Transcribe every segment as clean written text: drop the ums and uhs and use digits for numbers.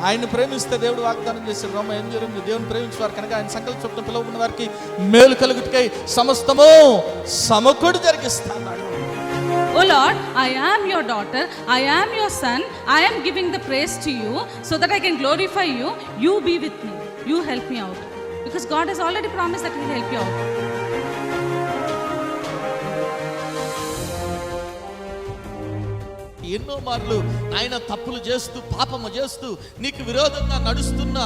ఆయన ప్రేమిస్తే దేవుడు వాగ్దానం చేశాడు. రోమ 8:8, దేవుని ప్రేమించేవారు కనుక ఆయన సంకల్ప చొప్పున పిలువబడిన వారికి మేలు కలుగుటకై సమస్తము సమకూడి జరిగిస్తాడు. Oh Lord, I am your daughter, I am your son, I am giving the praise to you so that I can glorify you. You be with me, you help me out, because God has already promised that He will help you out. ఎన్నో మార్లు ఆయన తప్పులు చేస్తూ పాపము చేస్తూ నీకు విరోధంగా నడుస్తున్న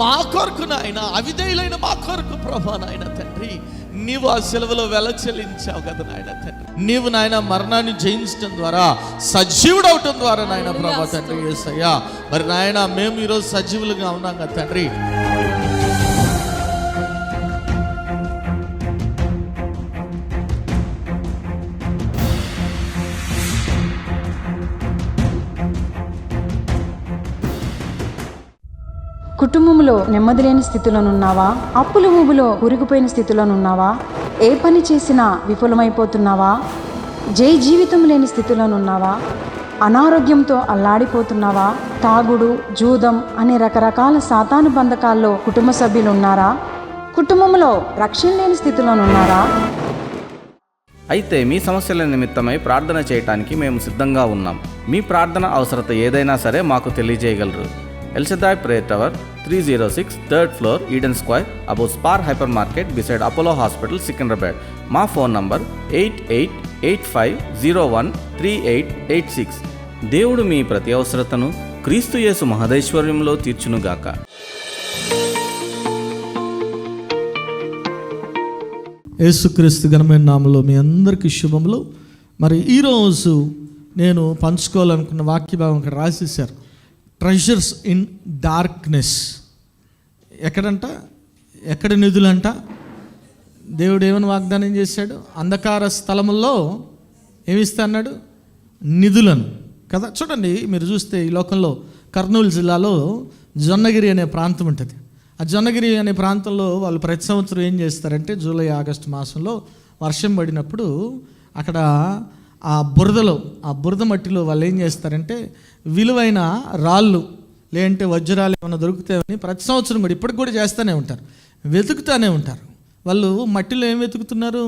మా కొరకు నాయన, అవిధేయులైన మా కొరకు ప్రభా నాయన తండ్రి, నీవు ఆ సెలవులో వెల చెల్లించావు కదా నాయన తండ్రి. నీవు నాయన మరణాన్ని జయించడం ద్వారా, సజీవుడవటం ద్వారా నాయన ప్రభా తండ్రి యేసయ్యా, మరి నాయన మేము ఈరోజు సజీవులుగా ఉన్నాం కదా తండ్రి. కుటుంబంలో నెమ్మది లేని స్థితిలోనున్నావా? అప్పుల ఊబిలో కూరుకుపోయిన స్థితిలోనున్నావా? ఏ పని చేసినా విఫలమైపోతున్నావా? జీవితం లేని స్థితిలోనున్నావా? అనారోగ్యంతో అల్లాడిపోతున్నావా? తాగుడు, జూదం అనే రకరకాల సాతాను బంధకాల్లో కుటుంబ సభ్యులు ఉన్నారా? కుటుంబంలో రక్షణ లేని స్థితిలోనున్నారా? అయితే మీ సమస్యల నిమిత్తమై ప్రార్థన చేయటానికి మేము సిద్ధంగా ఉన్నాం. మీ ప్రార్థన అవసరత ఏదైనా సరే మాకు తెలియజేయగలరు. El Shaddai Prayer Tower, 306 3rd floor, Eden Square, above Spar Hypermarket, beside Apollo Hospital, Secunderabad. మా ఫోన్ నంబర్ 8885013886. దేవుడు మీ ప్రతి అవసరతను క్రీస్తు యేసు మహదైశ్వర్యంలో తీర్చునుగాక. యేసుక్రీస్తు ఘనమైన నామములో మీ అందరికీ శుభములు. మరి ఈరోజు నేను పంచుకోవాలనుకున్న వాక్య భాగం ఇక్కడ రాసేశారు. Treasures in darkness. ఎక్కడంట? ఎక్కడ నిధులంట? దేవుడు ఏమని వాగ్దానం చేశాడు? అంధకార స్థలముల్లో ఏమిస్తా అన్నాడు? నిధులను కదా. చూడండి, మీరు చూస్తే ఈ లోకంలో కర్నూలు జిల్లాలో జొన్నగిరి అనే ప్రాంతం ఉంటుంది. ఆ జొన్నగిరి అనే ప్రాంతంలో వాళ్ళు ప్రతి సంవత్సరం ఏం చేస్తారంటే, జూలై ఆగస్టు మాసంలో వర్షం పడినప్పుడు అక్కడ ఆ బురద మట్టిలో వాళ్ళు ఏం చేస్తారంటే విలువైన రాళ్ళు లేదంటే వజ్రాలు ఏమైనా దొరుకుతాయని ప్రతి సంవత్సరం కూడా ఇప్పటికి కూడా చేస్తూనే ఉంటారు, వెతుకుతూనే ఉంటారు. వాళ్ళు మట్టిలో ఏం వెతుకుతున్నారు?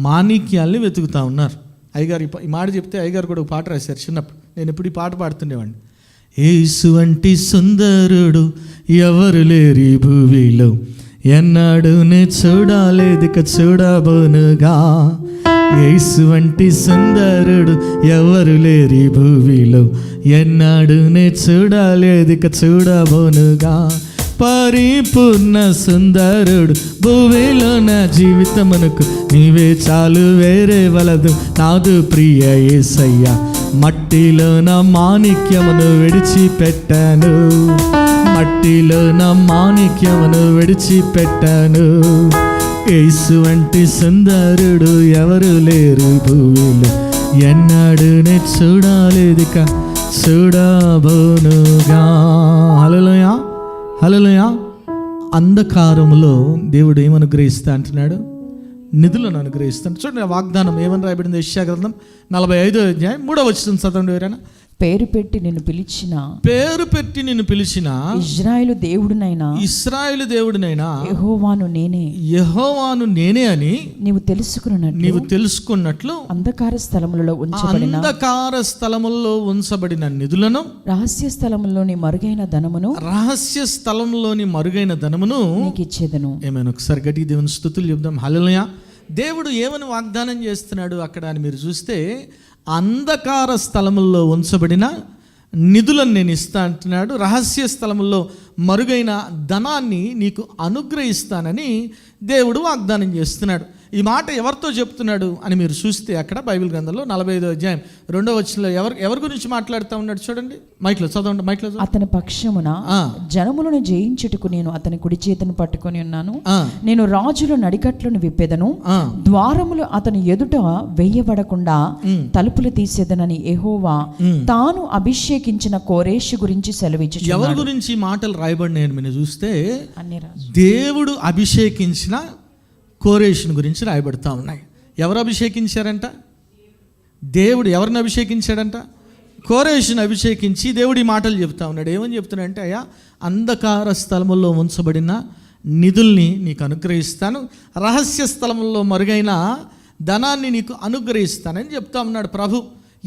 మాణిక్యాల్ని వెతుకుతూ ఉన్నారు. అయ్యగారు ఈ మాట చెప్తే అయ్యగారు కూడా ఒక పాట రాశారు చిన్నప్పుడు. నేను ఎప్పుడు ఈ పాట పాడుతుండేవాడిని. యేసు వంటి సుందరుడు ఎవరు లేరి భూమిలో, ఎన్నాడు నే చూడాలేదిక చూడబోనుగా. యేసు వంటి సుందరుడు ఎవరు లేరి భూమిలో, ఎన్నాడు నే చూడాలేదిక చూడబోనుగా. పరిపూర్ణ సుందరుడు భూమిలో నా జీవితమునకు, నీవే చాలు వేరే వలదు నాదు ప్రియ యేసయ్యా. మట్టిలో నా మాణిక్యమును విడిచిపెట్టాను, మట్టిలో నా మాణిక్యమును విడిచిపెట్టాను. యేసు వంటి సుందరుడు ఎవరు లేరు భూమిలో, ఎన్నాడు నే చూడాలేదిక చూడబోనుగా. హల్లెలూయా, హల్లెలూయా. అంధకారములో దేవుడు ఏమనుగ్రహిస్తా అంటున్నాడు? నిధులను అనుగ్రహిస్తాను. చూడండి, ఆ వాగ్దానం ఏమని రాయబడింది? యెషయా గ్రంథం 45వ అధ్యాయం 3వ వచనం చదవండి ఎవరైనా. పేరు పెట్టి నిన్ను పిలిచిన ఇశ్రాయేలు దేవుడినైనా యెహోవాను నేనే అని నీవు తెలుసుకున్నట్లు అంధకార స్థలములలో ఉంచబడిన నిధులను, రహస్య స్థలములోని మరుగైన ధనమును నీకు ఇచ్చేదను. ఏమైనా ఒకసారి గట్టి దేవుని స్తుతులు చెప్దాం. హల్లెలూయా. దేవుడు ఏమని వాగ్దానం చేస్తున్నాడు అక్కడ అని మీరు చూస్తే, అంధకార స్థలముల్లో ఉంచబడిన నిధులను నేను ఇస్తా అంటున్నాడు. రహస్య స్థలముల్లో మరుగైన ధనాన్ని నీకు అనుగ్రహిస్తానని దేవుడు వాగ్దానం చేస్తున్నాడు. ఈ మాట ఎవరితో చెప్తున్నాడు అని మీరు చూస్తే అక్కడ బైబిల్ గ్రంథంలో 45వ అధ్యాయం 2వ వచనంలో ఎవరి గురించి మాట్లాడుతూ ఉన్నాడు చూడండి. మైక్లో చదవండి, మైక్లో. అతని పక్షమున జనములను జయించుటకు నేను అతని కుడి చేతిని పట్టుకొని ఉన్నాను. నేను రాజుల నడికట్లను విప్పెదను, ద్వారములు అతని ఎదుట వేయబడకుండా తలుపులు తీసేదనని యెహోవా తాను అభిషేకించిన కోరేషు గురించి సెలవిచ్చుచున్నాడు. ఎవరి గురించి మాటలు రాయబడినాయని మీరు చూస్తే దేవుడు అభిషేకించిన కోరేషుని గురించి రాయబడతా ఉన్నాయి. ఎవరు అభిషేకించారంట? దేవుడు ఎవరిని అభిషేకించాడంట? కోరేషుని అభిషేకించి దేవుడి మాటలు చెప్తా ఉన్నాడు. ఏమని చెప్తున్నాడంటే, అయ్యా అంధకార స్థలముల్లో ఉంచబడిన నిధుల్ని నీకు అనుగ్రహిస్తాను, రహస్య స్థలముల్లో మరుగైన ధనాన్ని నీకు అనుగ్రహిస్తానని చెప్తా ఉన్నాడు ప్రభు.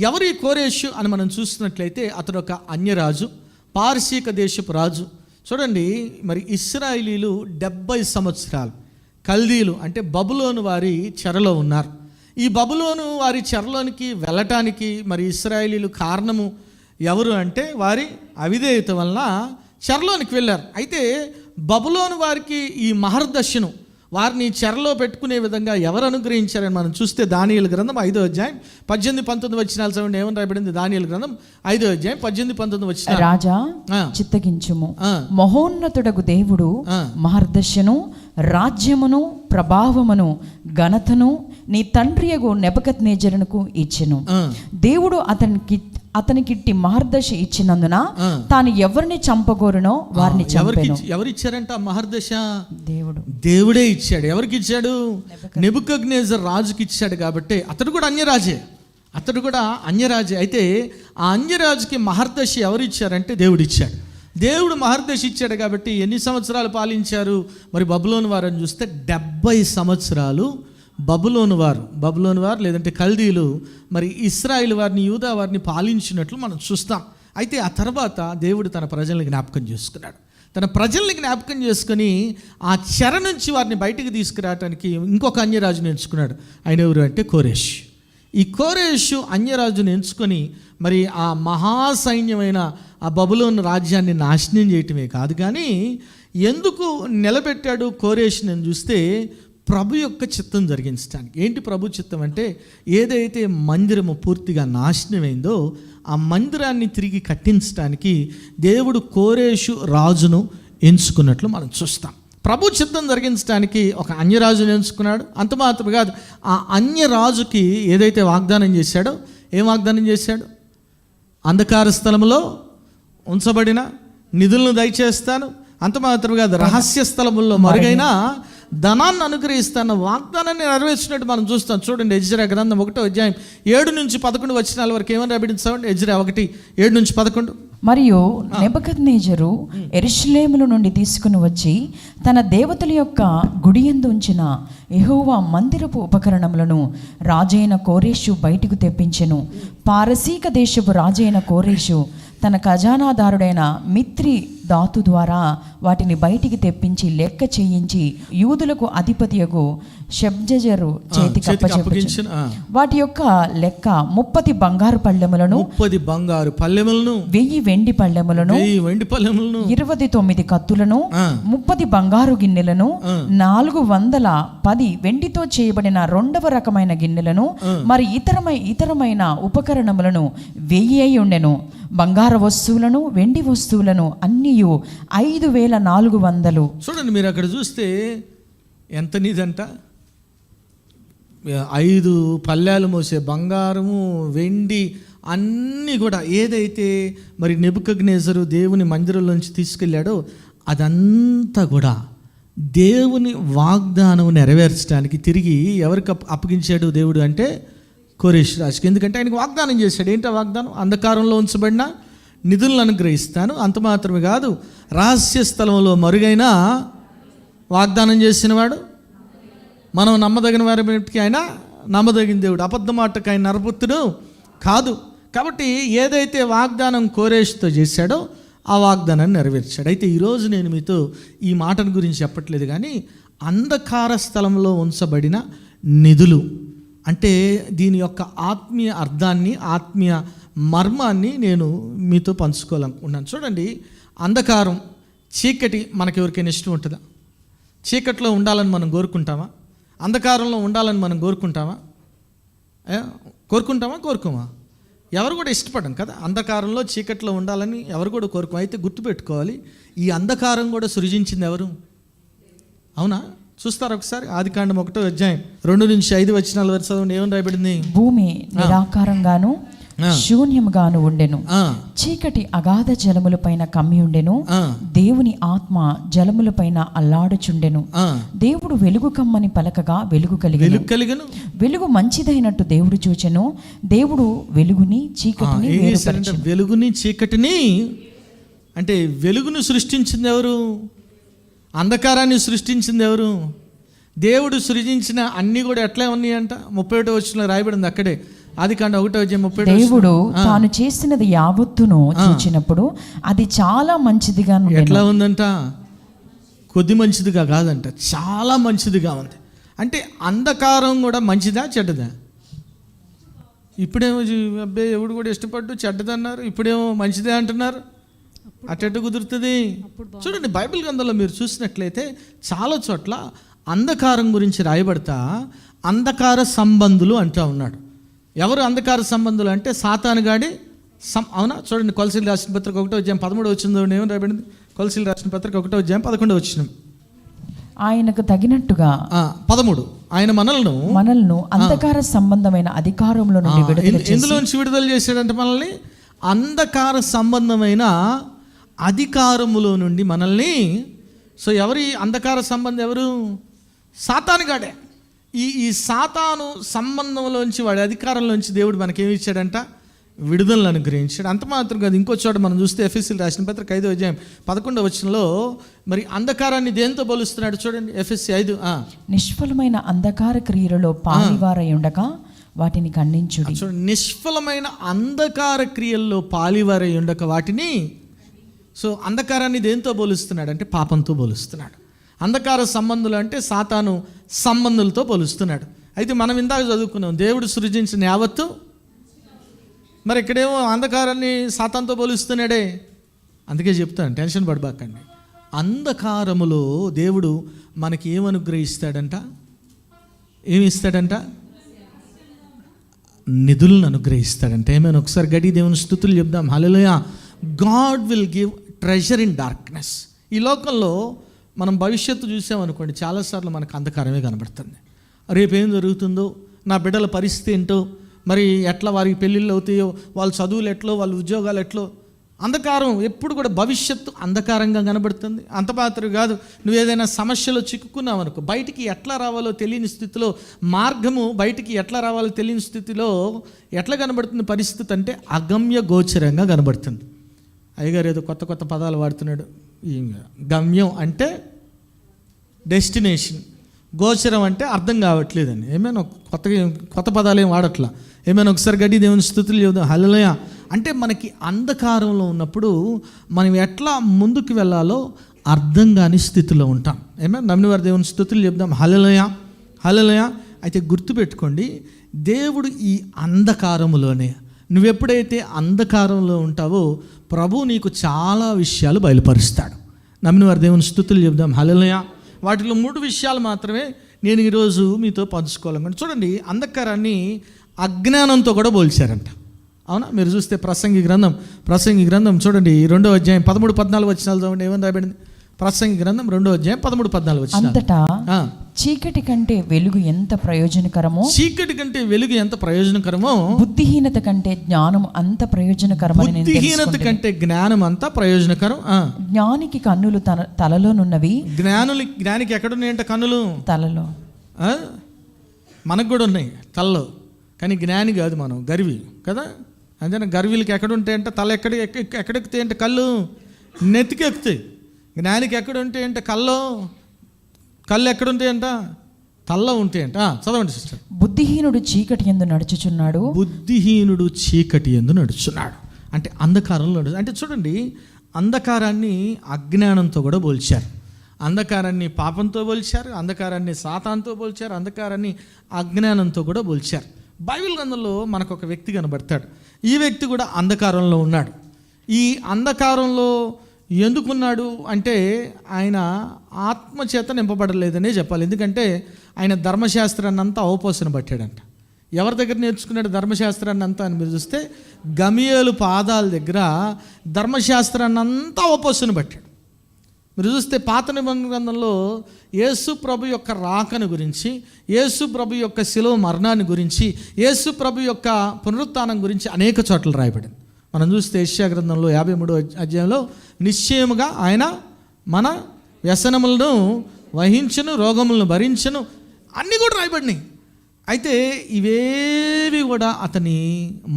ఎవరి కోరేషు అని మనం చూస్తున్నట్లయితే అతడు ఒక అన్యరాజు, పార్శీక దేశపు రాజు. చూడండి, మరి ఇశ్రాయేలీలు 70 సంవత్సరాలు కల్దీలు అంటే బబులోను వారి చెరలో ఉన్నారు. ఈ బబులోను వారి చెరలోనికి వెళ్ళటానికి మరి ఇశ్రాయేలీలు కారణము ఎవరు అంటే వారి అవిధేయత వలన చెరలోనికి వెళ్ళారు. అయితే బబులోను వారికి ఈ మహర్దశను వారిని చెరలో పెట్టుకునే విధంగా ఎవరు అనుగ్రహించారని మనం చూస్తే దానియేలు గ్రంథం 5వ అధ్యాయం 18-19 వచనాలు చదవండి. ఏమని రాయబడింది? దానియేలు గ్రంథం 5వ అధ్యాయం 18-19 వచనాలు. రాజా చిత్తగించుము, మహోన్నతుడగు దేవుడు మహర్దశను, రాజ్యమును, ప్రభావమును, ఘనతను నీ తండ్రియగు నెబుకద్నెజరునకు ఇచ్చెను. దేవుడు అతనికిట్టి మహర్దశ ఇచ్చినందున తాను ఎవరిని చంపగోరునో వారిని చంపెను. ఎవరిచ్చారంట మహర్దశ? దేవుడే ఇచ్చాడు. ఎవరికి ఇచ్చాడు? నెబుకద్నెజర్ రాజుకి ఇచ్చాడు. కాబట్టి అతడు కూడా అన్యరాజే. అయితే ఆ అన్యరాజుకి మహర్దశ ఎవరు ఇచ్చారంటే దేవుడు ఇచ్చాడు. దేవుడు మహర్దశ ఇచ్చాడు కాబట్టి ఎన్ని సంవత్సరాలు పాలించారు మరి బబులోను వారు అని చూస్తే 70 సంవత్సరాలు బబులోను వారు లేదంటే కల్దీలు మరి ఇశ్రాయేలు వారిని, యూదా వారిని పాలించినట్లు మనం చూస్తాం. అయితే ఆ తర్వాత దేవుడు తన ప్రజల్ని జ్ఞాపకం చేసుకుని ఆ చెర నుంచి వారిని బయటికి తీసుకురావడానికి ఇంకొక అన్యరాజుని ఎంచుకున్నాడు. ఆయన ఎవరు అంటే కోరేష్. ఈ కోరేషు అన్యరాజుని ఎంచుకొని మరి ఆ మహాసైన్యమైన ఆ బబులోను రాజ్యాన్ని నాశనం చేయటమే కాదు, కానీ ఎందుకు నిలబెట్టాడు కోరేషుని అని చూస్తే ప్రభు యొక్క చిత్తం జరిగించడానికి. ఏంటి ప్రభు చిత్తం అంటే, ఏదైతే మందిరము పూర్తిగా నాశనమైందో ఆ మందిరాన్ని తిరిగి కట్టించడానికి దేవుడు కోరేషు రాజును ఎంచుకున్నట్లు మనం చూస్తాం. ప్రభు చిత్తం జరిగించడానికి ఒక అన్యరాజును ఎంచుకున్నాడు. అంత మాత్రమే కాదు, ఆ అన్యరాజుకి ఏదైతే వాగ్దానం చేశాడో, ఏం వాగ్దానం చేశాడు? అంధకార స్థలములో ఉంచబడిన నిధులను దయచేస్తాను, అంత మాత్రమే కాదు రహస్య స్థలముల్లో మరుగైన ధనాన్ని అనుగ్రహిస్తాను వాగ్దానాన్ని నెరవేర్చినట్టు మనం చూస్తాం. చూడండి, ఎజ్రా గ్రంథం 1వ అధ్యాయం 7-11 వచనాల వరకు ఏమని రాబడించామండి? ఎజ్రా 1:7-11. మరియు నెబుకద్నెజరు యెరూషలేములో నుండి తీసుకుని వచ్చి తన దేవతల యొక్క గుడి యందు ఉంచిన యెహోవా మందిరపు ఉపకరణములను రాజైన కోరేషు బయటకు తెప్పించెను. పారసీక దేశపు రాజైన కోరేషు తన ఖజానాదారుడైన మిత్రి దాతు ద్వారా వాటిని బయటికి తెప్పించి లెక్క చేయించి యూదులకు అధిపతియగు షబ్జజరు చేతికి అప్పచెప్పించెను. వాటి యొక్క లెక్క 30 బంగారు పళ్ళెములను, 1000 వెండి పళ్ళెములను, 29 కత్తులను, 30 బంగారు గిన్నెలను, 410 వెండితో చేయబడిన 2వ రకమైన గిన్నెలను, మరి ఇతరమైన ఉపకరణములను 1000 అయి ఉండెను. బంగారు వస్తువులను, వెండి వస్తువులను అన్నీ 5400. చూడండి, మీరు అక్కడ చూస్తే ఎంత నిధంట, 5 పళ్ళాలు మోసే బంగారము, వెండి అన్నీ కూడా ఏదైతే మరి నెబుకద్నెజరు దేవుని మందిరంలోంచి తీసుకెళ్ళాడో అదంతా కూడా దేవుని వాగ్దానం నెరవేర్చడానికి తిరిగి ఎవరికి అప్పగించాడు దేవుడు అంటే కోరేషు రాజుకి. ఎందుకంటే ఆయనకు వాగ్దానం చేశాడు. ఏంటో వాగ్దానం? అంధకారంలో ఉంచబడిన నిధులను అనుగ్రహిస్తాను, అంత మాత్రమే కాదు రహస్య స్థలంలో మరుగైన వాగ్దానం చేసినవాడు, మనం నమ్మదగిన వారికి ఆయన నమ్మదగిన దేవుడు, అబద్ధ మాటకు ఆయన నరపుత్రుడు కాదు. కాబట్టి ఏదైతే వాగ్దానం కోరేషుతో చేశాడో ఆ వాగ్దానాన్ని నెరవేర్చాడు. అయితే ఈరోజు నేను మీతో ఈ మాటను గురించి చెప్పట్లేదు, కానీ అంధకార స్థలంలో ఉంచబడిన నిధులు అంటే దీని యొక్క ఆత్మీయ అర్థాన్ని, ఆత్మీయ మర్మాన్ని నేను మీతో పంచుకోవాలనుకుంటున్నాను. చూడండి, అంధకారం, చీకటి మనకి ఎవరికైనా ఇష్టం ఉంటుందా? చీకట్లో ఉండాలని మనం కోరుకుంటామా? అంధకారంలో ఉండాలని మనం కోరుకుంటామా? కోరుకోమా? ఎవరు కూడా ఇష్టపడం కదా. అంధకారంలో చీకట్లో ఉండాలని ఎవరు కూడా కోరుకోం. అయితే గుర్తుపెట్టుకోవాలి, ఈ అంధకారం కూడా సృజించింది ఎవరు? అవునా? చూస్తారు ఒకసారి ఆదికాండం 1వ అధ్యాయం 2-5 వచనాల వరకు చదవండి. ఏమని రాయబడింది? భూమి నిరాకారంగాను శూన్యముగాను ఉండెను. ఆ, చీకటి అగాధ జలములపైన కమ్మి ఉండెను. ఆ, దేవుని ఆత్మ జలములపైన అల్లాడుచుండెను. ఆ. దేవుడు వెలుగు కమ్మని పలకగా వెలుగు వెలుగు కలిగను. వెలుగు మంచిదైనట్టు దేవుడు చూచెను. దేవుడు వెలుగుని చీకటిని ఏం చేశారంటే వేరుపరచెను. వెలుగుని చీకటిని, అంటే వెలుగును సృష్టించింది ఎవరు? అంధకారాన్ని సృష్టించింది ఎవరు? దేవుడు సృజించిన అన్నీ కూడా ఎట్లా ఉన్నాయంట? 31వ వచనంలో రాయబడింది అక్కడే, ఆదికాండం 1:30. దేవుడు తాను చేసినది యావత్తును చూచినప్పుడు అది చాలా మంచిదిగా ఉండెను. ఎట్లా ఉందంట? కొద్ది మంచిదిగా కాదంట, చాలా మంచిదిగా ఉంది. అంటే అంధకారం కూడా మంచిదా చెడ్డదా? ఇప్పుడేమో అబ్బాయి ఎవడు కూడా ఇష్టపడ్డు చెడ్డదన్నారు, ఇప్పుడేమో మంచిదే అంటున్నారు. అటెట్టు కుదురుతుంది? చూడండి, బైబిల్ గ్రంథంలో మీరు చూసినట్లయితే చాలా చోట్ల అంధకారం గురించి రాయబడతా అంధకార సంబంధులు అంటూ ఉన్నాడు. ఎవరు అంధకార సంబంధులు అంటే సాతానుగాడి అవునా? చూడండి, కొలసీలు రాసిన పత్రిక 1:13 ఏమని రాయబడింది? కొలసీలు రాసిన పత్రిక 1:11. ఆయనకు తగినట్టుగా 13 ఆయన మనల్ని అంధకార సంబంధమైన అధికారంలో నుండి విడుదల చేసి ఎందులోంచి విడుదల చేశాడంటే మనల్ని అంధకార సంబంధమైన అధికారములో నుండి మనల్ని. సో ఎవరి అంధకార సంబంధం? ఎవరు? సాతానుగాడే. ఈ సాతాను సంబంధంలోంచి, వాడి అధికారంలోంచి దేవుడు మనకేమి ఇచ్చాడంట? విడుదలను అనుగ్రహించాడు. అంత మాత్రం కాదు, ఇంకో చోట మనం చూస్తే ఎఫెసీయులకు రాసిన పత్రిక 5:11 మరి అంధకారాన్ని దేంతో పోలుస్తున్నాడు చూడండి. ఎఫెసీ 5. నిష్ఫలమైన అంధకార క్రియలలో పాలివారై ఉండగా వాటిని ఖండించుడి. చూడండి, నిష్ఫలమైన అంధకార క్రియల్లో పాలివారై ఉండక వాటిని. సో అంధకారాన్ని దేంతో పోలుస్తున్నాడు అంటే పాపంతో పోలుస్తున్నాడు. అంధకార సంబంధులు అంటే సాతాను సంబంధులతో పోలుస్తున్నాడు. అయితే మనం ఇందాక చదువుకున్నాం, దేవుడు సృజించిన యావత్తు. మరి ఇక్కడేమో అంధకారాన్ని సాతాన్తో పోలుస్తున్నాడే. అందుకే చెప్తాను, టెన్షన్ పడబాకండి. అంధకారములో దేవుడు మనకి ఏమనుగ్రహిస్తాడంట? ఏమి ఇస్తాడంట? నిధులను అనుగ్రహిస్తాడంట. ఏమైనా ఒకసారి గడి దేవుని స్తుతులు చెప్దాం. Hallelujah. God will give treasure in darkness. ఈ లోకంలో మనం భవిష్యత్తు చూసామనుకోండి, చాలాసార్లు మనకు అంధకారమే కనబడుతుంది. రేపేం జరుగుతుందో, నా బిడ్డల పరిస్థితి ఏంటో, మరి ఎట్లా వారికి పెళ్ళిళ్ళు అవుతాయో, వాళ్ళ చదువులు ఎట్లో, వాళ్ళ ఉద్యోగాలు ఎట్లో, అంధకారం ఎప్పుడు కూడా భవిష్యత్తు అంధకారంగా కనబడుతుంది. అంత మాత్రం కాదు, నువ్వు ఏదైనా సమస్యలో చిక్కుకున్నావు అనుకో, బయటికి ఎట్లా రావాలో తెలియని స్థితిలో, మార్గము బయటికి ఎట్లా రావాలో తెలియని స్థితిలో ఎట్లా కనబడుతుంది పరిస్థితి అంటే అగమ్య గోచరంగా కనబడుతుంది. అయ్యగారు ఏదో కొత్త కొత్త పదాలు వాడుతున్నాడు. ఈ గమ్యం అంటే డెస్టినేషన్, గోచరం అంటే అర్థం కావట్లేదండి. ఏమైనా కొత్త పదాలు ఏం వాడట్లా. ఏమైనా ఒకసారి గడ్డి దేవుని స్తుతులు చెబుదాం. హల్లెలూయా. అంటే మనకి అంధకారంలో ఉన్నప్పుడు మనం ఎట్లా ముందుకు వెళ్ళాలో అర్థం కాని స్థితిలో ఉంటాం. ఏమైనా నమ్మిన వారి దేవుని స్తుతులు చెప్దాం. హల్లెలూయా, హల్లెలూయా. అయితే గుర్తుపెట్టుకోండి, దేవుడు ఈ అంధకారములోనే, నువ్వెప్పుడైతే అంధకారంలో ఉంటావో ప్రభు నీకు చాలా విషయాలు బయలుపరుస్తాడు. నమ్మిన వారి దేవుని స్తుతులు చెప్దాం. హల్లెలూయా. వాటిలో 3 విషయాలు మాత్రమే నేను ఈరోజు మీతో పంచుకోవాలనుకుంటే. చూడండి, అంధకారాన్ని అజ్ఞానంతో కూడా పోల్చారంట. అవునా? మీరు చూస్తే ప్రసంగి గ్రంథం చూడండి, 2వ అధ్యాయం 13-14 వచనాలు చూడండి. ఏమని రాయబడింది? ప్రసంగి గ్రంథం 2వ అధ్యాయం 13-14 వచనాలు. అంతటా చీకటి కంటే వెలుగు ఎంత ప్రయోజనకరమో, చీకటి కంటే వెలుగు ఎంత ప్రయోజనకరమో, బుద్ధిహీనత కంటే జ్ఞానం అంత ప్రయోజనకరమని నేను తెలుసుకుంటున్నాను. బుద్ధిహీనత కంటే జ్ఞానం అంతా ప్రయోజనకరం. జ్ఞానికి కన్నులు తలలోనున్నవి. జ్ఞానికి ఎక్కడున్నాయంట? కన్నులు తలలో. మనకు కూడా ఉన్నాయి తలలో, కానీ జ్ఞాని కాదు, మనం గర్వి కదా. అంతేనా? గర్వీలకి ఎక్కడుంటాయంటే తల ఎక్కడెక్కుతాయి అంటే కళ్ళు నెత్తికి ఎక్కుతాయి. జ్ఞానికి ఎక్కడుంటాయంట? కళ్ళు ఎక్కడుంటాయంట? తల్లో ఉంటాయంట. చదవండి సిస్టర్. బుద్ధిహీనుడు చీకటి యందు నడుచుచున్నాడు. బుద్ధిహీనుడు చీకటి యందు నడుచున్నాడు అంటే అంధకారంలో నడుచు. అంటే చూడండి, అంధకారాన్ని అజ్ఞానంతో కూడా పోల్చారు, అంధకారాన్ని పాపంతో పోల్చారు, అంధకారాన్ని సాతాన్తో పోల్చారు, అంధకారాన్ని అజ్ఞానంతో కూడా పోల్చారు. బైబిల్ గ్రంథంలో మనకు ఒక వ్యక్తి కనబడతాడు. ఈ వ్యక్తి కూడా అంధకారంలో ఉన్నాడు. ఈ అంధకారంలో ఎందుకున్నాడు అంటే ఆయన ఆత్మచేత నింపబడలేదనే చెప్పాలి. ఎందుకంటే ఆయన ధర్మశాస్త్రాన్ని అంతా అవపోసన పట్టాడంట. ఎవరి దగ్గర నేర్చుకున్నాడు ధర్మశాస్త్రాన్ని అంతా అని మీరు చూస్తే గమలీయేలు పాదాల దగ్గర ధర్మశాస్త్రాన్ని అంతా అవపోసన పట్టాడు. మీరు చూస్తే పాత నిబంధన గ్రంథంలో యేసు ప్రభు యొక్క రాకను గురించి, యేసు ప్రభు యొక్క శిలువ మరణాన్ని గురించి, యేసు ప్రభు యొక్క పునరుత్థానం గురించి అనేక చోట్ల రాయబడింది. మనం చూస్తే యెషయా గ్రంథంలో 53వ అధ్యాయంలో నిశ్చయముగా ఆయన మన వ్యసనములను వహించును, రోగములను భరించును అన్నీ కూడా రాయబడినాయి. అయితే ఇవేవి కూడా అతని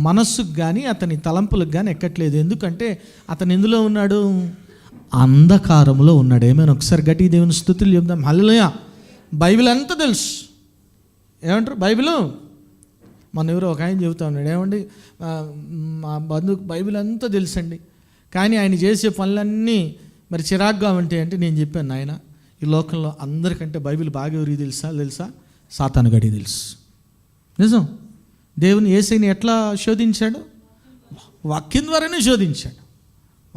మనస్సుకు కానీ అతని తలంపులకు కానీ ఎక్కట్లేదు. ఎందుకంటే అతను ఎందులో ఉన్నాడు? అంధకారంలో ఉన్నాడు. ఏమైనా ఒకసారి గట్టి దేవుని స్తుతులు చెప్దాం. హల్లెలూయా. బైబిల్ అంతా తెలుసు. ఏమంటారు? బైబిల్ మన ఎవరో ఒక ఆయన చెబుతా ఉన్నాడు, ఏమండి మా బంధువుకు బైబిల్ అంతా తెలుసండి, కానీ ఆయన చేసే పనులన్నీ మరి చిరాగ్గా ఉంటాయి అంటే నేను చెప్పాను, నాయన ఈ లోకంలో అందరికంటే బైబిల్ బాగా ఎవరికి తెలుసా? సాతాను గడి తెలుసు. నిజం. దేవుని యేసయ్యని ఎట్లా శోధించాడు? వాక్యం ద్వారానే శోధించాడు.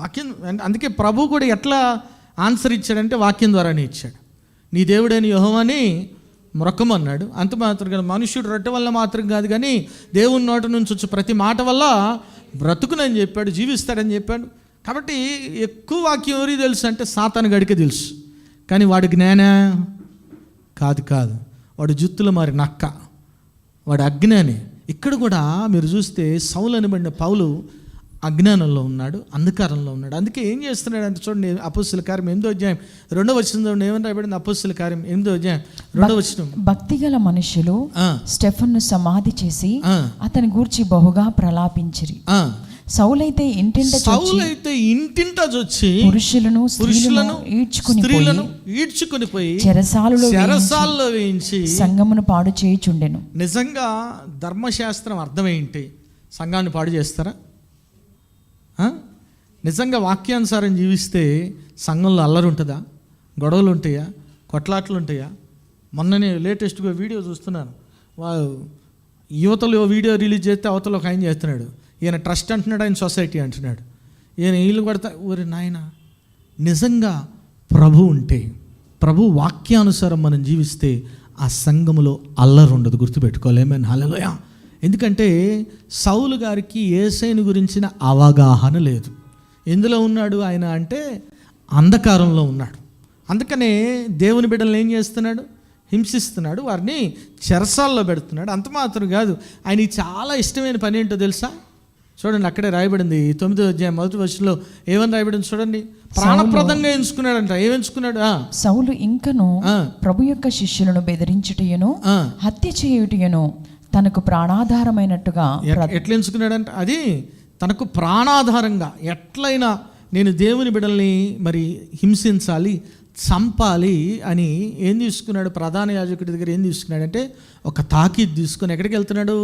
వాక్యం, అందుకే ప్రభు కూడా ఎట్లా ఆన్సర్ ఇచ్చాడంటే వాక్యం ద్వారానే ఇచ్చాడు. నీ దేవుడైన యెహోవాని మొరకమన్నాడు. అంత మాత్రం కాదు, మనుష్యుడు రొట్టె వల్ల మాత్రం కాదు కానీ దేవుని నోట నుంచి వచ్చే ప్రతి మాట వల్ల బ్రతుకునని చెప్పాడు, జీవిస్తాడని చెప్పాడు. కాబట్టి ఎక్కువ వాక్యం ఎవరికి తెలుసు అంటే సాతాను గడికే తెలుసు. కానీ వాడి జ్ఞానా? కాదు. వాడు జుత్తులో మారి నక్క, వాడు అజ్ఞాని. ఇక్కడ కూడా మీరు చూస్తే సౌలు అనబడిన పౌలు అజ్ఞానంలో ఉన్నాడు, అంధకారంలో ఉన్నాడు. అందుకే ఏం చేస్తున్నాడు అంటే చూడండి, అపోస్తలుల కార్యం 8వ అధ్యాయం 2వ వచనం ఏమని రాయబడింది? అపోస్తలుల కార్యం 8వ అధ్యాయం 2వ వచనం. భక్తిగల మనుషులు స్టెఫన్ను సమాధి చేసి అతని గూర్చి బహుగా ప్రలాపించిరి. సౌలైతే ఇంటింట చొచ్చి పురుషులను స్త్రీలను ఈడ్చుకుని పోయి చెరసాలలో వేయించి సంఘమును పాడు చేయుచుండెను. నిజంగా ధర్మశాస్త్రం అర్థమేంటి? సంఘాన్ని పాడు చేస్తారా? నిజంగా వాక్యానుసారం జీవిస్తే సంఘంలో అల్లరి ఉంటుందా? గొడవలు ఉంటాయా? కొట్లాట్లు ఉంటాయా? మొన్ననే లేటెస్ట్గా వీడియో చూస్తున్నాను. యువతలో వీడియో రిలీజ్ చేస్తే అవతల ఒక ఆయన చేస్తున్నాడు. ఈయన ట్రస్ట్ అంటున్నాడు, ఆయన సొసైటీ అంటున్నాడు. ఈయన ఇల్లు కొడతా. ఊరి నాయన, నిజంగా ప్రభు ఉంటే, ప్రభు వాక్యానుసారం మనం జీవిస్తే ఆ సంఘములో అల్లరి ఉండదు. గుర్తుపెట్టుకోలేమని. హల్లెలూయా. ఎందుకంటే సౌలు గారికి యేసయ్యను గురించిన అవగాహన లేదు. ఎందులో ఉన్నాడు ఆయన అంటే అంధకారంలో ఉన్నాడు. అందుకనే దేవుని బిడ్డలను ఏం చేస్తున్నాడు? హింసిస్తున్నాడు, వారిని చెరసాల్లో పెడుతున్నాడు. అంత మాత్రం కాదు, ఆయనకి చాలా ఇష్టమైన పని ఏంటో తెలుసా? చూడండి, అక్కడే రాయబడింది 9వ అధ్యాయం 1వ వచనంలో ఏమని రాయబడింది చూడండి. ప్రాణప్రదంగా ఎంచుకున్నాడంట. ఏమెంచుకున్నాడు? సౌలు ఇంకను ప్రభు యొక్క శిష్యులను బెదిరించుటయను హత్య చేయుటయను తనకు ప్రాణాధారమైనట్టుగా ఎట్లా ఎంచుకున్నాడంట? అది తనకు ప్రాణాధారంగా, ఎట్లయినా నేను దేవుని బిడ్డల్ని మరి హింసించాలి, చంపాలి అని ఏం తీసుకున్నాడు? ప్రధాన యాజకుడి దగ్గర ఏం తీసుకున్నాడంటే ఒక తాకీదు తీసుకుని ఎక్కడికి వెళ్తున్నాడు?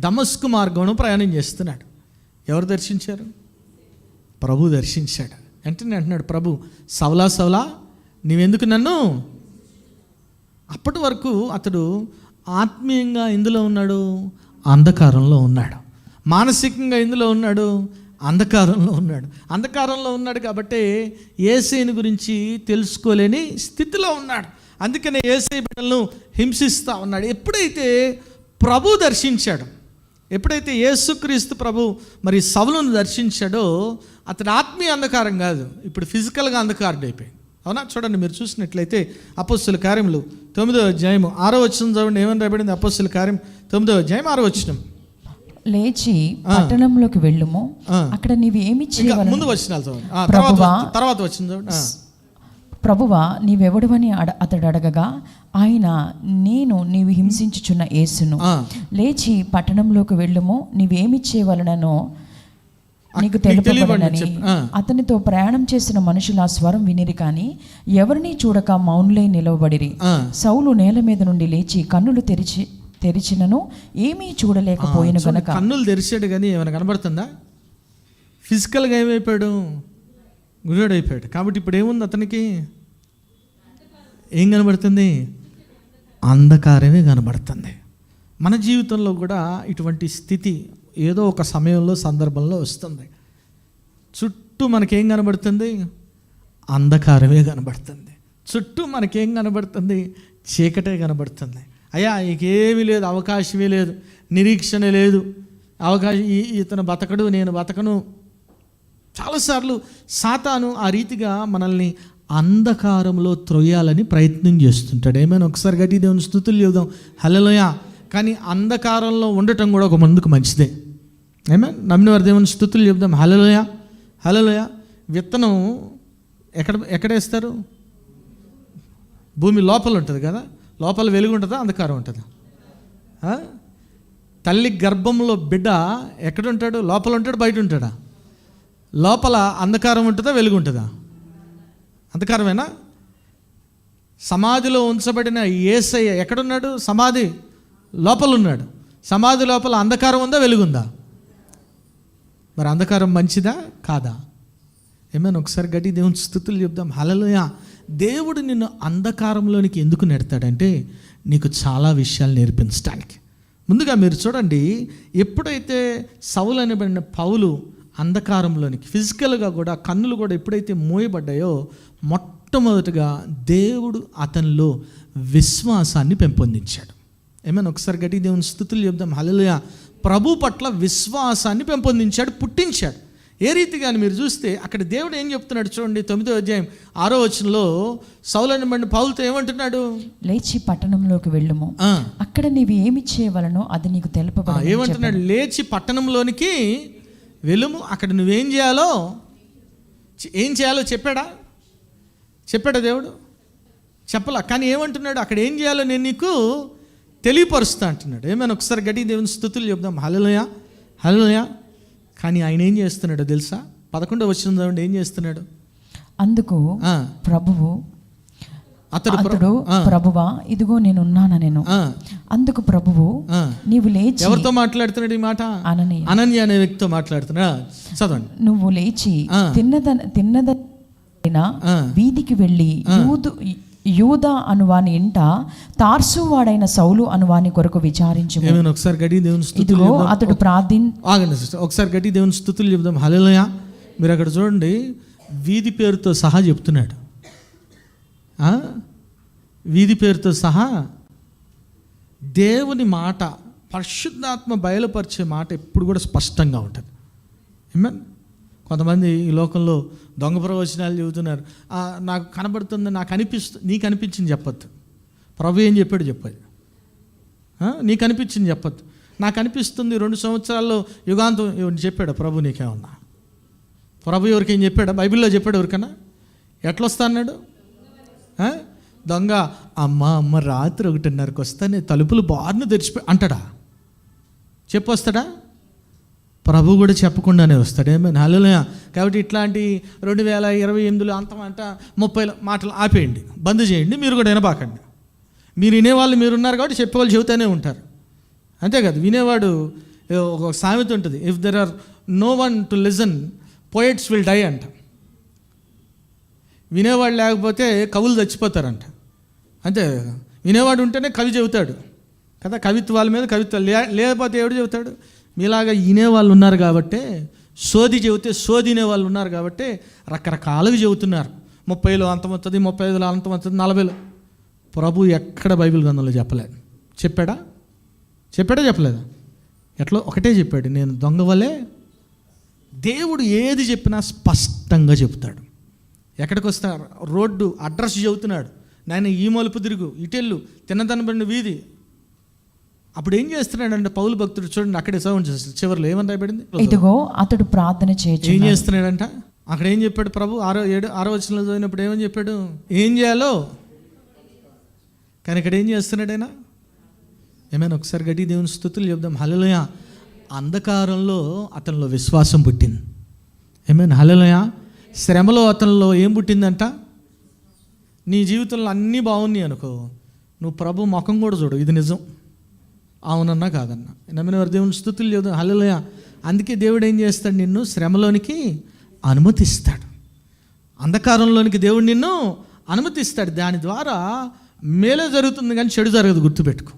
దమస్కు మార్గంలో ప్రయాణం చేస్తున్నాడు. ఎవరు దర్శించారు? ప్రభు దర్శించాడు. వెంటనే అంటున్నాడు ప్రభు, సౌలా నీవెందుకు నన్ను? అప్పటి వరకు అతడు ఆత్మీయంగా ఎందులో ఉన్నాడు? అంధకారంలో ఉన్నాడు. మానసికంగా ఎందులో ఉన్నాడు? అంధకారంలో ఉన్నాడు. అంధకారంలో ఉన్నాడు కాబట్టి యేసయ్యను గురించి తెలుసుకోలేని స్థితిలో ఉన్నాడు. అందుకనే యేసయ్య బిడ్డలను హింసిస్తూ ఉన్నాడు. ఎప్పుడైతే ప్రభు దర్శించాడు, ఎప్పుడైతే యేసుక్రీస్తు ప్రభు మరి సౌలును దర్శించాడో, అతడు ఆత్మీయ అంధకారం కాదు, ఇప్పుడు ఫిజికల్గా అంధకారం అయిపోయింది. అవునా? చూడండి, మీరు చూసినట్లయితే అపోస్తలుల కార్యములు 9వ అధ్యాయం 6వ వచనం చూడండి. ఏమని రాయబడింది? అపోస్తలుల కార్యం 9వ అధ్యాయం 6వ వచనం. లేచి పట్టణంలోకి వెళ్ళుము, అక్కడ నీవు ఏమి చేయవలెను? ముందు వచనాలు చూడండి, తర్వాత వచనం చూడండి. ప్రభువా నీవెవడవని అతడు అడగగా ఆయన, నేను నీవు హింసించుచున్న యేసును. లేచి పట్టణంలోకి వెళ్ళుము, నీవేమి చేయవలనో నీకు తెలుపబడనని అతనితో ప్రయాణం చేసిన మనుషులు ఆ స్వరం వినిరి, కానీ ఎవరిని చూడక మౌనులై నిలవబడిరి. సౌలు నేల మీద నుండి లేచి కన్నులు తెరిచినను ఏమీ చూడలేకపోయిన గనక. కన్నులు తెరిచాడు కానీ ఏమైనా కనబడుతుందా? ఫిజికల్గా ఏమైపోయాడు? గురుడైపోయాడు. కాబట్టి ఇప్పుడు ఏముంది అతనికి? ఏం కనబడుతుంది? అంధకారమే కనబడుతుంది. మన జీవితంలో కూడా ఇటువంటి స్థితి ఏదో ఒక సమయంలో, సందర్భంలో వస్తుంది. చుట్టూ మనకేం కనబడుతుంది? అంధకారమే కనబడుతుంది. చుట్టూ మనకేం కనబడుతుంది? చీకటే కనబడుతుంది. అయ్యా ఇంకేమీ లేదు, అవకాశమే లేదు, నిరీక్షణ లేదు, ఇతను బతకడు, నేను బతకను. చాలాసార్లు సాతాను ఆ రీతిగా మనల్ని అంధకారంలో త్రొయ్యాలని ప్రయత్నం చేస్తుంటాడు. ఏమైనా ఒకసారి గట్టి దేవుని స్తుతులు చెబుదాం హల్లెలూయా. కానీ అంధకారంలో ఉండటం కూడా ఒక మందుకు మంచిదే. ఏమైనా నమ్మిన వారి దేవుని స్తుతులు చెబుదాం హల్లెలూయా హల్లెలూయా. విత్తనం ఎక్కడ వేస్తారు? భూమి లోపల ఉంటుంది కదా. లోపల వెలుగు ఉంటుందా, అంధకారం ఉంటుందా? తల్లి గర్భంలో బిడ్డ ఎక్కడుంటాడు? లోపల ఉంటాడు, బయట ఉంటాడా? లోపల అంధకారం ఉంటుందా, వెలుగు ఉంటుందా? అంధకారమేనా? సమాధిలో ఉంచబడిన యేసయ్య ఎక్కడున్నాడు? సమాధి లోపల ఉన్నాడు. సమాధి లోపల అంధకారం ఉందా, వెలుగుందా? మరి అంధకారం మంచిదా కాదా? ఏమైనా ఒకసారి గట్టి దేవుని స్తుతులు చెప్దాం హల్లెలూయా. దేవుడు నిన్ను అంధకారంలోనికి ఎందుకు నెడతాడంటే నీకు చాలా విషయాలు నేర్పించడానికి. ముందుగా మీరు చూడండి, ఎప్పుడైతే సౌలు అనబడిన పౌలు అంధకారంలోనికి ఫిజికల్గా కూడా కన్నులు కూడా ఎప్పుడైతే మూయబడ్డాయో మొట్టమొదటిగా దేవుడు అతనిలో విశ్వాసాన్ని పెంపొందించాడు. ఏమైనా ఒకసారి గట్టి దేవుని స్తుతులు చెప్దాం హల్లెలూయా. ప్రభు పట్ల విశ్వాసాన్ని పెంపొందించాడు, పుట్టించాడు. ఏ రీతిగా మీరు చూస్తే అక్కడ దేవుడు ఏం చెప్తున్నాడు చూడండి, 9వ అధ్యాయం 6వ వచనంలో సౌలు అనబడిన పౌలుతో ఏమంటున్నాడు? లేచి పట్టణంలోకి వెళ్ళుము, అక్కడ నీవు ఏమి చేయవలనో అది నీకు తెలుపబడును. ఏమంటున్నాడు? లేచి పట్టణంలోనికి వెళ్ళుము, అక్కడ నువ్వేం చేయాలో చెప్పాడా దేవుడు? చెప్పలా. కానీ ఏమంటున్నాడు? అక్కడ ఏం చేయాలో నేను నీకు తెలియపరుస్తా అంటున్నాడు. ఏమైనా ఒకసారి గట్టి దేవుని స్తుతులు చెప్దాం హల్లెలూయా హల్లెలూయా. కానీ ఆయన ఏం చేస్తున్నాడో తెలుసా? 11వ వచనం ఏం చేస్తున్నాడు? అందుకు ప్రభువు అతడు ప్రభువా ఇదిగో నేనున్నానా నేను. అందుకు ప్రభువు నీవు లేచి. ఎవరితో మాట్లాడుతున్నాడు ఈ మాట? అననీయ అనే వ్యక్తితో మాట్లాడుతున్నా. చదవండి. నువ్వు లేచి తిన్నదైన వీధికి వెళ్ళి యూదా అనువాని ఇంట తార్సు వాడైన సౌలు అనువాని కొరకు విచారించుము. ఒకసారి గట్టి దేవుని స్తుతులు అతడు ఒకసారి గట్టి దేవుని స్తుతులు చెప్దాం హల్లెలూయా. మీరు అక్కడ చూడండి, వీధి పేరుతో సహా చెప్తున్నాడు. వీధి పేరుతో సహా దేవుని మాట, పరిశుద్ధాత్మ బయలుపరిచే మాట ఎప్పుడు కూడా స్పష్టంగా ఉంటుంది. ఏమన్ కొంతమంది ఈ లోకంలో దొంగ ప్రవచనాలు చెబుతున్నారు. నాకు కనబడుతుంది, నీకు అనిపించింది చెప్పొద్దు. ప్రభు ఏం చెప్పాడు చెప్పదు. నీకు అనిపించింది చెప్పొద్దు. నాకు అనిపిస్తుంది 2 సంవత్సరాల్లో యుగాంతం చెప్పాడు ప్రభు. నీకేమన్నా ప్రభు ఎవరికేం చెప్పాడా? బైబిల్లో చెప్పాడు ఎవరికన్నా? ఎట్లా వస్తా అన్నాడు? దొంగ అమ్మ రాత్రి 1:30కి వస్తానే తలుపులు బార్ను తెరిచిపోయి అంటాడా? చెప్పొస్తాడా? ప్రభు కూడా చెప్పకుండానే వస్తాడు. ఏమైనా హల్లెలూయా. కాబట్టి ఇట్లాంటి 2028లో అంతమంట 30 మాటలు ఆపేయండి, బంద్ చేయండి. మీరు కూడా వినబాకండి. మీరు వినేవాళ్ళు మీరున్నారు కాబట్టి చెప్పేవాళ్ళు చెబుతూనే ఉంటారు, అంతే కదా. వినేవాడు ఒక సామెత ఉంటుంది, if there are no one to listen poets will die అంట. వినేవాడు లేకపోతే కవులు చచ్చిపోతారంట, అంతే. వినేవాడు ఉంటేనే కవి చెబుతాడు కదా, కవిత్వాల మీద కవిత్వాలు. లేకపోతే ఎవడు చెబుతాడు? మీలాగా వినేవాళ్ళు ఉన్నారు కాబట్టి, సోది చెబితే సోదినే వాళ్ళు ఉన్నారు కాబట్టి రకరకాలవి చెబుతున్నారు. 30లో అంతమవుతుంది, 35లో అంతమవుతుంది, 40లో. ప్రభు ఎక్కడ బైబిల్ గ్రంథంలో చెప్పలేదు. చెప్పాడా? చెప్పలేదా? ఎట్లా ఒకటే చెప్పాడు, నేను దొంగ వలే. దేవుడు ఏది చెప్పినా స్పష్టంగా చెబుతాడు. ఎక్కడికి వస్తా రోడ్డు అడ్రస్ చెబుతున్నాడు, నాయన ఈ మలుపు తిరుగు, ఇటెళ్ళు, తిన్నదనబడిన వీధి. అప్పుడు ఏం చేస్తున్నాడంటే పౌలు భక్తుడు చూడండి, అక్కడే సౌండ్ చేస్తాడు. చివరిలో ఏమని రాయబడింది? ఇదిగో అతడు ప్రార్థన చేయొచ్చు. ఏం చేస్తున్నాడంట? అక్కడ ఏం చెప్పాడు ప్రభు? 6వ వచనంలో చదివినప్పుడు ఏమని చెప్పాడు? ఏం చేయాలో. కానీ ఇక్కడ ఏం చేస్తున్నాడైనా? ఏమైనా ఒకసారి గట్టి దేవుని స్తుతులు చెప్దాం హల్లెలూయా. అంధకారంలో అతనిలో విశ్వాసం పుట్టింది. ఏమైనా హల్లెలూయా. శ్రమలో అతనిలో ఏం పుట్టిందంట? నీ జీవితంలో అన్నీ బాగున్నాయి అనుకో, నువ్వు ప్రభు ముఖం కూడా చూడు, ఇది నిజం, అవునన్నా కాదన్నా. నమ్మిన వారి దేవుని స్తుతులు చెబుదాం హల్లెలూయా. అందుకే దేవుడు ఏం చేస్తాడు? నిన్ను శ్రమలోనికి అనుమతిస్తాడు. అంధకారంలోనికి దేవుడు నిన్ను అనుమతిస్తాడు. దాని ద్వారా మేలే జరుగుతుంది కానీ చెడు జరగదు, గుర్తుపెట్టుకో.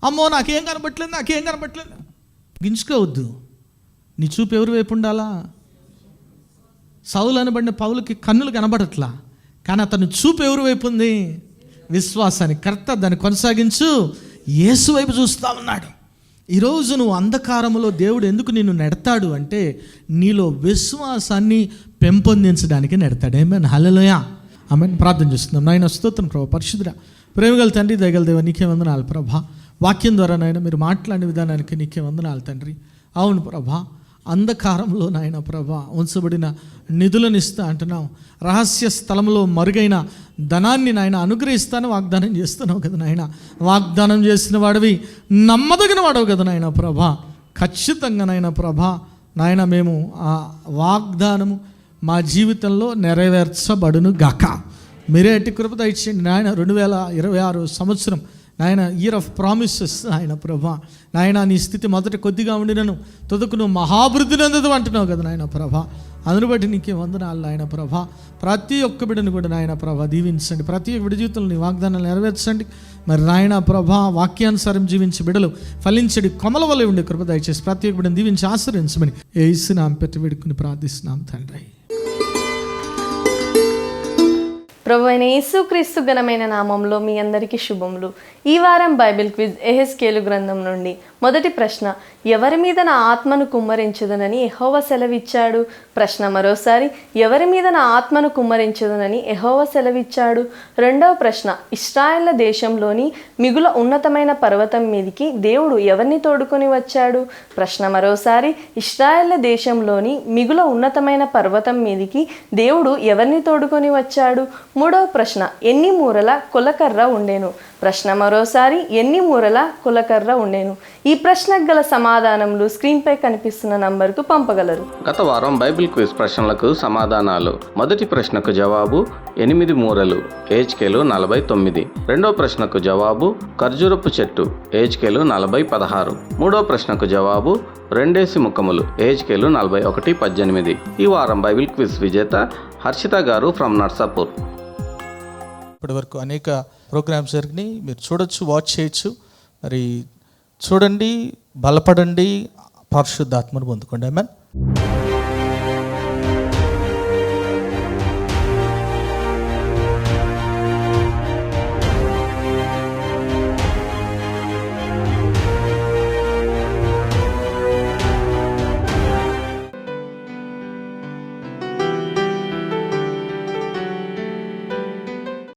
అమ్మో నాకేం కనబట్టలేదు గించుకోవద్దు. నీ చూపు ఎవరి వైపు ఉండాలా? సౌలు అనబడిన పౌలుకి కన్నులు కనబడట్లా, కానీ అతను చూపు ఎవరి వైపు ఉంది? విశ్వాసాన్ని. కర్త దాన్ని కొనసాగించు, యేసు వైపు చూస్తూ ఉన్నాడు. ఈరోజు నువ్వు అంధకారంలో దేవుడు ఎందుకు నిన్ను నెడతాడు అంటే నీలో విశ్వాసాన్ని పెంపొందించడానికి నెడతాడు. ఏమైనా హల్లెలూయా. ఆమెను ప్రార్థన చేస్తున్నాం. నాయన స్తోత్రం ప్రభా, పరిశుద్ధుడా, ప్రేమగల తండ్రి, దయగల దేవ, నీకే వందనాలు ప్రభా. వాక్యం ద్వారా నాయన మీరు మాట్లాడిన విధానానికి నీకే వందనాలు తండ్రి. అవును ప్రభా, అంధకారంలో నాయన ప్రభా ఉంచబడిన నిధులను ఇస్తా అంటున్నావు. రహస్య స్థలంలో మరుగైన ధనాన్ని నాయన అనుగ్రహిస్తాను వాగ్దానం చేస్తున్నావు కదా నాయన. వాగ్దానం చేసిన వాడివి, నమ్మదగిన వాడవు కదా నాయన ప్రభా. ఖచ్చితంగా నాయన ప్రభా నాయన మేము ఆ వాగ్దానము మా జీవితంలో నెరవేర్చబడును గాక. మీరే ఎట్టి కృప దయచేయండి నాయన. 2026 సంవత్సరం నాయన ఇయర్ ఆఫ్ ప్రామిసెస్ నాయన ప్రభా. నాయన నీ స్థితి మొదట కొద్దిగా ఉండినను తుదకు నువ్వు మహాభివృద్ధి నందదు అంటున్నావు కదా నాయన ప్రభా. అందును బట్టి నీకే వందనాలు నాయన ప్రభా. ప్రతి ఒక్క బిడ్డను కూడా నాయన ప్రభా దీవించండి. ప్రతి ఒక్క బిడ్డ జీవితంలో నీ వాగ్దానాలు నెరవేర్చండి. మరి నాయన ప్రభా వాక్యానుసారం జీవించే బిడ్డలు ఫలించడి కొమల వల్ల ఉండే కృప దయచేసి ప్రతి ఒక్క బిడ్డను దీవించి ఆశ్రయించమని యేసునామమున పెట్టి వేడుకుని ప్రార్థిస్తున్నాం తండ్రి. ప్రభువైన యేసుక్రీస్తు ఘనమైన నామంలో మీ అందరికీ శుభములు. ఈ వారం బైబిల్ క్విజ్ యెహెజ్కేలు గ్రంథం నుండి మొదటి ప్రశ్న, ఎవరి మీద నా ఆత్మను కుమ్మరించుదునని యెహోవా సెలవిచ్చాడు? ప్రశ్న మరోసారి, ఎవరి మీద నా ఆత్మను కుమ్మరించుదునని యెహోవా సెలవిచ్చాడు? రెండవ ప్రశ్న, ఇశ్రాయేళ్ల దేశంలోని మిగుల ఉన్నతమైన పర్వతం మీదికి దేవుడు ఎవరిని తోడుకొని వచ్చాడు? ప్రశ్న మరోసారి, ఇశ్రాయేళ్ల దేశంలోని మిగుల ఉన్నతమైన పర్వతం మీదికి దేవుడు ఎవరిని తోడుకొని వచ్చాడు? మూడవ ప్రశ్న, ఎన్ని మూరల కొలకర్ర ఉండేను? ప్రశ్న మరోసారి, ఎన్ని మూరల కొలకర్ర ఉండేను? ఈ ప్రశ్నకు గల సమాధానములు స్క్రీన్పై కనిపిస్తున్న నంబర్కు పంపగలరు. గత వారం బైబిల్ క్విజ్ ప్రశ్నలకు సమాధానాలు. మొదటి ప్రశ్నకు జవాబు 8 మూరలు, యెహెజ్కేలు 40:9. రెండో ప్రశ్నకు జవాబు ఖర్జూరపు చెట్టు, యెహెజ్కేలు 40:16. మూడో ప్రశ్నకు జవాబు 2 ముఖములు, యెహెజ్కేలు 41:18. ఈ వారం బైబిల్ క్విజ్ విజేత హర్షిత గారు ఫ్రమ్ నర్సాపూర్. ఇప్పటి వరకు అనేక ప్రోగ్రామ్స్ జరిగినాయి, మీరు చూడొచ్చు, వాచ్ చేయొచ్చు. మరి చూడండి, బలపడండి, పరిశుద్ధాత్మను పొందుకోండి. ఆమేన్.